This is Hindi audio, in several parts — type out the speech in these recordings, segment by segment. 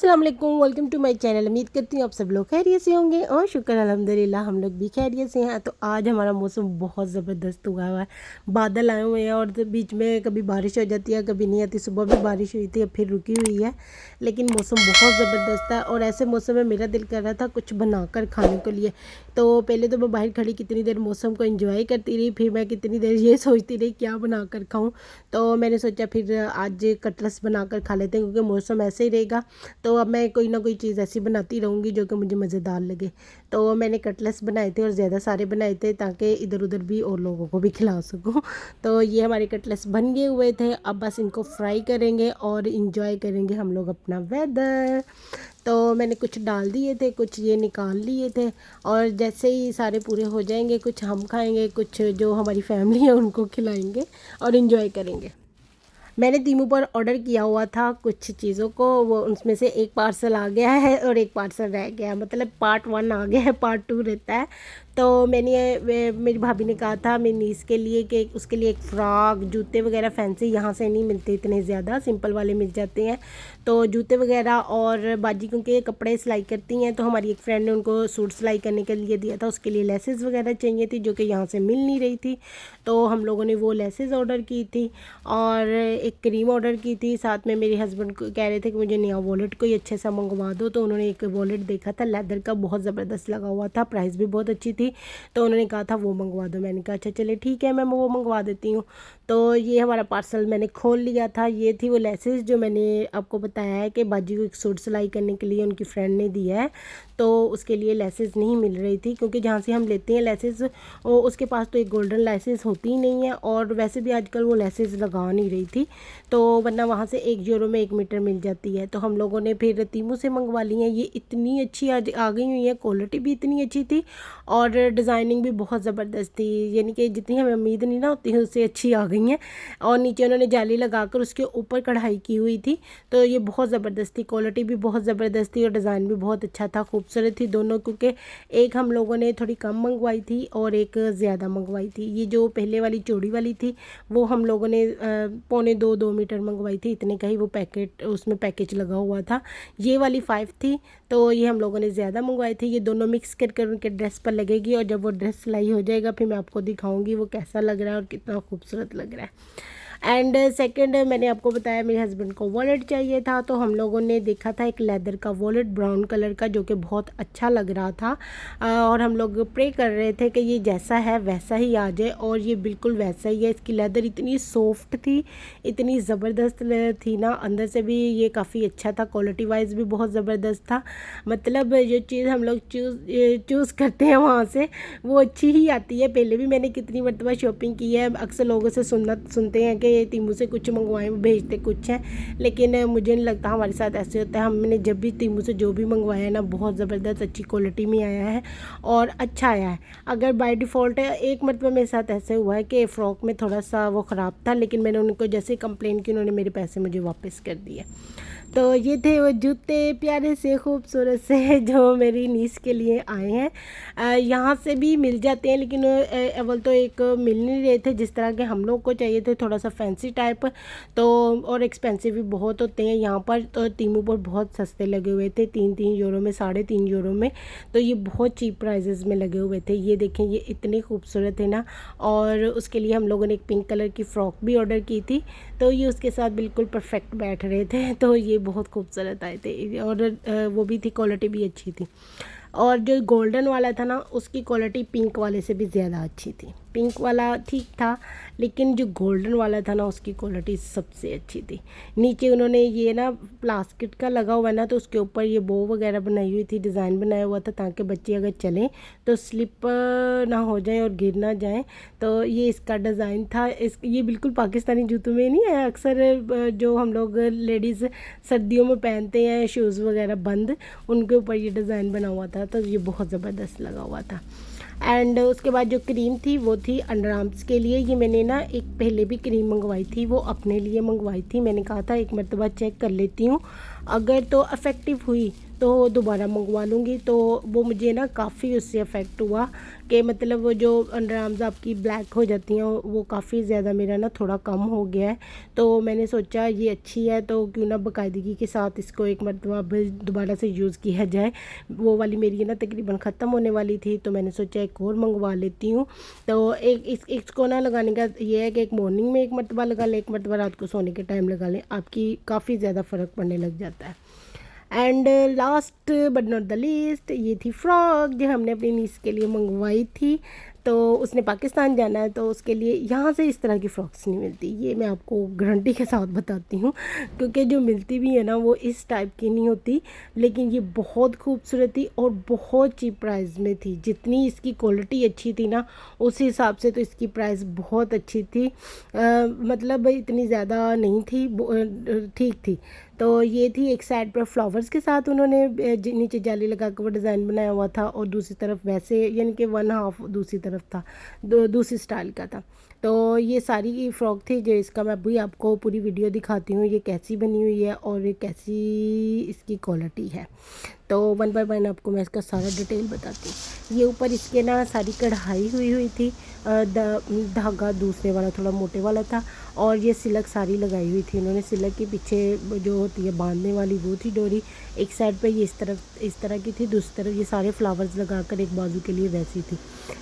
अस्सलाम वालेकुम, वेलकम टू माय चैनल। उम्मीद करती हूँ आप सब लोग खैरियत से होंगे और शुक्र अल्हम्दुलिल्लाह हम लोग भी खैरियत से हैं। तो आज हमारा मौसम बहुत ज़बरदस्त हुआ हुआ है, बादल आए हुए हैं और बीच में कभी बारिश हो जाती है कभी नहीं आती। सुबह भी बारिश हुई थी, अब फिर रुकी हुई है, लेकिन मौसम बहुत ज़बरदस्त है। और ऐसे मौसम में मेरा दिल कर रहा था कुछ बनाकर खाने के लिए। तो पहले तो मैं बाहर खड़ी कितनी देर मौसम को एंजॉय करती रही, फिर मैं कितनी देर ये सोचती रही क्या बना कर खाऊँ। तो मैंने सोचा फिर आज कटलेट्स बनाकर खा लेते हैं, क्योंकि मौसम ऐसे ही रहेगा। तो अब मैं कोई ना कोई चीज़ ऐसी बनाती रहूँगी जो कि मुझे मज़ेदार लगे। तो मैंने कटलेट्स बनाए थे और ज़्यादा सारे बनाए थे ताकि इधर उधर भी और लोगों को भी खिला सकूँ। तो ये हमारे कटलेट्स बन गए हुए थे, अब बस इनको फ्राई करेंगे और इंजॉय करेंगे हम लोग अपना वेदर। तो मैंने कुछ डाल दिए थे, कुछ ये निकाल लिए थे, और जैसे ही सारे पूरे हो जाएंगे कुछ हम खाएंगे, कुछ जो हमारी फैमिली है उनको खिलाएंगे और इन्जॉय करेंगे। मैंने तीमू पर ऑर्डर किया हुआ था कुछ चीज़ों को, वो उसमें से एक पार्सल आ गया है और एक पार्सल रह गया है, मतलब पार्ट 1 आ गया है, पार्ट 2 रहता है। तो मेरी भाभी ने कहा था मेरी नीस के लिए कि उसके लिए एक फ़्रॉक, जूते वगैरह फैंसी यहाँ से नहीं मिलते इतने ज़्यादा, सिंपल वाले मिल जाते हैं। तो जूते वगैरह और बाजी क्योंकि कपड़े सिलाई करती हैं, तो हमारी एक फ्रेंड ने उनको सूट सिलाई करने के लिए दिया था, उसके लिए लेसेस वगैरह चाहिए थी जो कि यहाँ से मिल नहीं रही थी। तो हम लोगों ने वो लेसेस ऑर्डर की थी और एक क्रीम ऑर्डर की थी। साथ में मेरे हस्बैंड को कह रहे थे कि मुझे नया वॉलेट कोई अच्छे सा मंगवा दो, तो उन्होंने एक वॉलेट देखा था लेदर का, बहुत ज़बरदस्त लगा हुआ था, प्राइस भी बहुत अच्छी थी, तो उन्होंने कहा था वो मंगवा दो। मैंने कहा अच्छा चले ठीक है, मैं वो मंगवा देती हूँ। तो ये हमारा पार्सल मैंने खोल लिया था, ये थी वो लेसेस जो मैंने आपको बताया है कि बाजी को एक सूट सिलाई करने के लिए उनकी फ्रेंड ने दिया है। तो उसके लिए लेसेस नहीं मिल रही थी, क्योंकि जहाँ से हम लेते हैं लेसेस उसके पास तो एक गोल्डन लेसेस होती ही नहीं है, और वैसे भी आजकल वो लेसेस लगा नहीं रही थी, तो वरना वहाँ से 1 यूरो में 1 मीटर मिल जाती है। तो हम लोगों ने फिर तीमू से मंगवा ली हैं। ये इतनी अच्छी आज आ गई हुई है, क्वालिटी भी इतनी अच्छी थी और डिज़ाइनिंग भी बहुत ज़बरदस्त थी, यानी कि जितनी हमें उम्मीद नहीं ना होती है उससे अच्छी आ गई हैं। और नीचे उन्होंने जाली लगाकर उसके ऊपर कढ़ाई की हुई थी, तो ये बहुत ज़बरदस्त थी, क्वालिटी भी बहुत ज़बरदस्त थी और डिज़ाइन भी बहुत अच्छा था, खूबसूरत थी दोनों, क्योंकि एक हम लोगों ने थोड़ी कम मंगवाई थी और एक ज़्यादा मंगवाई थी। ये जो पहले वाली चौड़ी वाली थी वो हम लोगों ने 2.25 मीटर मंगवाई थी, इतने का ही वो पैकेट उसमें पैकेज लगा हुआ था। ये वाली 5 थी, तो ये हम लोगों ने ज़्यादा मंगवाई थी। ये दोनों मिक्स कर उनके ड्रेस पर लगेगी, और जब वो ड्रेस सिलाई हो जाएगा फिर मैं आपको दिखाऊंगी वो कैसा लग रहा है और कितना खूबसूरत लग रहा है। एंड सेकंड मैंने आपको बताया मेरे हस्बैंड को वॉलेट चाहिए था, तो हम लोगों ने देखा था एक लेदर का वॉलेट ब्राउन कलर का जो कि बहुत अच्छा लग रहा था। और हम लोग प्रे कर रहे थे कि ये जैसा है वैसा ही आ जाए, और ये बिल्कुल वैसा ही है। इसकी लेदर इतनी सॉफ्ट थी, इतनी ज़बरदस्त थी ना, अंदर से भी ये काफ़ी अच्छा था, क्वालिटी वाइज भी बहुत ज़बरदस्त था। मतलब जो चीज़ हम लोग चूज़ करते हैं वहाँ से वो अच्छी ही आती है। पहले भी मैंने कितनी मरतबा शॉपिंग की है, अक्सर लोगों से सुनते हैं कि तीमू से कुछ मंगवाएं वो भेजते कुछ हैं, लेकिन मुझे नहीं लगता हमारे साथ ऐसे होता है। हमने जब भी तीमू से जो भी मंगवाया है ना, बहुत ज़बरदस्त अच्छी क्वालिटी में आया है और अच्छा आया है। अगर बाय डिफ़ॉल्ट एक मरतबा मेरे साथ ऐसे हुआ है कि फ़्रॉक में थोड़ा सा वो ख़राब था, लेकिन मैंने उनको जैसे कंप्लेन की उन्होंने मेरे पैसे मुझे वापस कर दिए। तो ये थे वो जूते प्यारे से खूबसूरत से जो मेरी नीस के लिए आए हैं। यहाँ से भी मिल जाते हैं, लेकिन अव्वल तो एक मिल नहीं रहे थे जिस तरह के हम लोग को चाहिए थे, थोड़ा सा फैंसी टाइप, तो और एक्सपेंसिव भी बहुत होते हैं यहाँ पर। तो तीमू पर बहुत सस्ते लगे हुए थे, 3-3 यूरो में, 3.5 यूरो में, तो ये बहुत चीप प्राइजेस में लगे हुए थे। ये देखें ये इतने खूबसूरत है ना, और उसके लिए हम लोगों ने एक पिंक कलर की फ़्रॉक भी ऑर्डर की थी, तो ये उसके साथ बिल्कुल परफेक्ट बैठ रहे थे, तो ये बहुत खूबसूरत आए थे और वो भी थी, क्वालिटी भी अच्छी थी। और जो गोल्डन वाला था ना उसकी क्वालिटी पिंक वाले से भी ज़्यादा अच्छी थी। पिंक वाला ठीक था, लेकिन जो गोल्डन वाला था ना उसकी क्वालिटी सबसे अच्छी थी। नीचे उन्होंने ये ना प्लास्टिक का लगा हुआ है ना, तो उसके ऊपर ये बो वगैरह बनाई हुई थी, डिज़ाइन बनाया हुआ था ताकि बच्चे अगर चलें तो स्लिप ना हो जाए और गिर ना जाएं। तो ये इसका डिज़ाइन था। ये बिल्कुल पाकिस्तानी जूतों में नहीं है, अक्सर जो हम लोग लेडीज़ सर्दियों में पहनते हैं शूज़ वगैरह बंद, उनके ऊपर ये डिज़ाइन बना हुआ था, तो ये बहुत ज़बरदस्त लगा हुआ था। एंड उसके बाद जो क्रीम थी वो थी अंडर आर्म्स के लिए। ये मैंने ना एक पहले भी क्रीम मंगवाई थी, वो अपने लिए मंगवाई थी। मैंने कहा था एक मरतबा चेक कर लेती हूँ, अगर तो इफ़ेक्टिव हुई तो दोबारा मंगवा लूँगी। तो वो मुझे ना काफ़ी उससे अफेक्ट हुआ कि मतलब वो जो अंडर आर्म्स आपकी ब्लैक हो जाती हैं वो काफ़ी ज़्यादा मेरा ना थोड़ा कम हो गया है। तो मैंने सोचा ये अच्छी है तो क्यों ना बाकायदगी के साथ इसको एक मरतबा दोबारा से यूज़ किया जाए। वो वाली मेरी ना तकरीबन ख़त्म होने वाली थी, तो मैंने सोचा एक और मंगवा लेती हूँ। तो इसको ना लगाने का ये है कि एक मॉर्निंग में एक मरतबा लगा लें, एक मरतबा रात को सोने के टाइम लगा लें, आपकी काफ़ी ज़्यादा फ़र्क पड़ने लग जाता है। And last but not the least, ये थी फ़्रॉक जो हमने अपनी नीस के लिए मंगवाई थी। तो उसने पाकिस्तान जाना है तो उसके लिए यहाँ से इस तरह की फ़्रॉक्स नहीं मिलती, ये मैं आपको गारंटी के साथ बताती हूँ, क्योंकि जो मिलती भी है ना वो इस टाइप की नहीं होती। लेकिन ये बहुत खूबसूरत थी और बहुत चीप प्राइस में थी। जितनी इसकी क्वालिटी अच्छी थी ना उस हिसाब से तो इसकी प्राइस बहुत अच्छी थी। मतलब इतनी ज़्यादा नहीं थी, ठीक थी। तो ये थी एक साइड पर फ्लावर्स के साथ उन्होंने नीचे जाली लगा कर वो डिज़ाइन बनाया हुआ था, और दूसरी तरफ वैसे यानी कि वन हाफ दूसरी तरफ था, दूसरी स्टाइल का था। तो ये सारी फ़्रॉक थी जो इसका मैं अभी आपको पूरी वीडियो दिखाती हूँ ये कैसी बनी हुई है और ये कैसी इसकी क्वालिटी है। तो वन बाय वन आपको मैं इसका सारा डिटेल बताती हूँ। ये ऊपर इसके ना सारी कढ़ाई हुई हुई थी, धागा दूसरे वाला थोड़ा मोटे वाला था, और ये सिलक सारी लगाई हुई थी उन्होंने। सिलक के पीछे जो होती है बांधने वाली वो थी डोरी, एक साइड पे ये इस तरह की थी, दूसरी तरफ ये सारे फ्लावर्स लगाकर एक बाजू के लिए वैसी थी।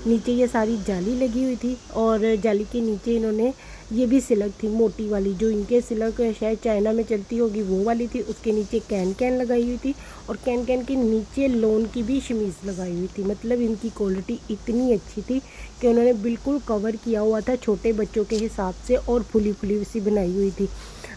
नीचे ये सारी जाली लगी हुई थी, और जाली के नीचे इन्होंने ये भी सिलक थी मोटी वाली, जो इनके सिलक शायद चाइना में चलती होगी वो वाली थी। उसके नीचे कैन कैन लगाई हुई थी, और कैन कैन के नीचे लोन की भी शमीज़ लगाई हुई थी। मतलब इनकी क्वालिटी इतनी अच्छी थी कि उन्होंने बिल्कुल कवर किया हुआ था छोटे बच्चों के हिसाब से, और फुली फुली सी बनाई हुई थी।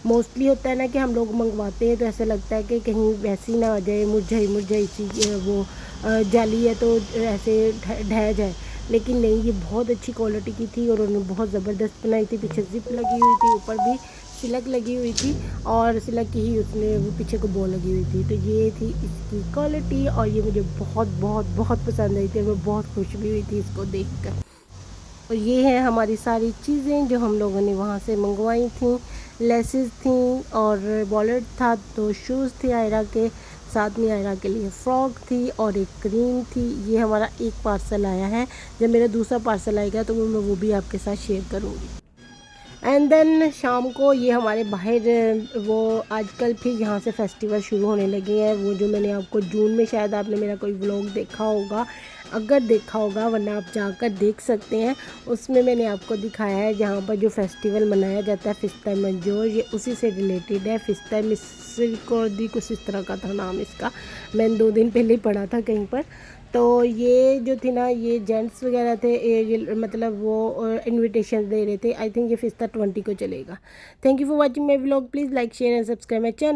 मोस्टली होता है ना कि हम लोग मंगवाते हैं तो ऐसा लगता है कि कहीं वैसी ना आ जाए, मुरझाई सी वो जाली है तो ऐसे ढह जाए, लेकिन नहीं, ये बहुत अच्छी क्वालिटी की थी और उन्होंने बहुत ज़बरदस्त बनाई थी। पीछे जिप लगी हुई थी, ऊपर भी सिलक लगी हुई थी, और सिलक की ही उसमें वो पीछे को बॉल लगी हुई थी। तो ये थी इसकी क्वालिटी, और ये मुझे बहुत बहुत बहुत पसंद आई थी, और मैं बहुत खुश भी हुई थी इसको देखकर। और ये है हमारी सारी चीज़ें जो हम लोगों ने वहाँ से मंगवाई थी। लेसेस थी और वॉलेट था, तो शूज़ थे आयरा के, साथ में आयरा के लिए फ़्रॉक थी और एक क्रीम थी। ये हमारा एक पार्सल आया है, जब मेरा दूसरा पार्सल आएगा तो मैं वो भी आपके साथ शेयर करूँगी। एंड देन शाम को ये हमारे बाहर वो आजकल फिर यहाँ से फेस्टिवल शुरू होने लगे हैं। वो जो मैंने आपको जून में शायद आपने मेरा कोई व्लॉग देखा होगा, अगर देखा होगा, वरना आप जाकर देख सकते हैं। उसमें मैंने आपको दिखाया है जहाँ पर जो फेस्टिवल मनाया जाता है फिस्ता मंजोर, ये उसी से रिलेटेड है। फिस्ता मिस्रिकॉर्दी कुछ इस तरह का था नाम इसका, मैंने 2 दिन पहले ही पढ़ा था कहीं पर। तो ये जो थी ना ये जेंट्स वगैरह थे, ये मतलब वो इनविटेशन दे रहे थे। आई थिंक ये फिस्ता 20 को चलेगा। Thank you for watching my vlog, please like share and subscribe my channel.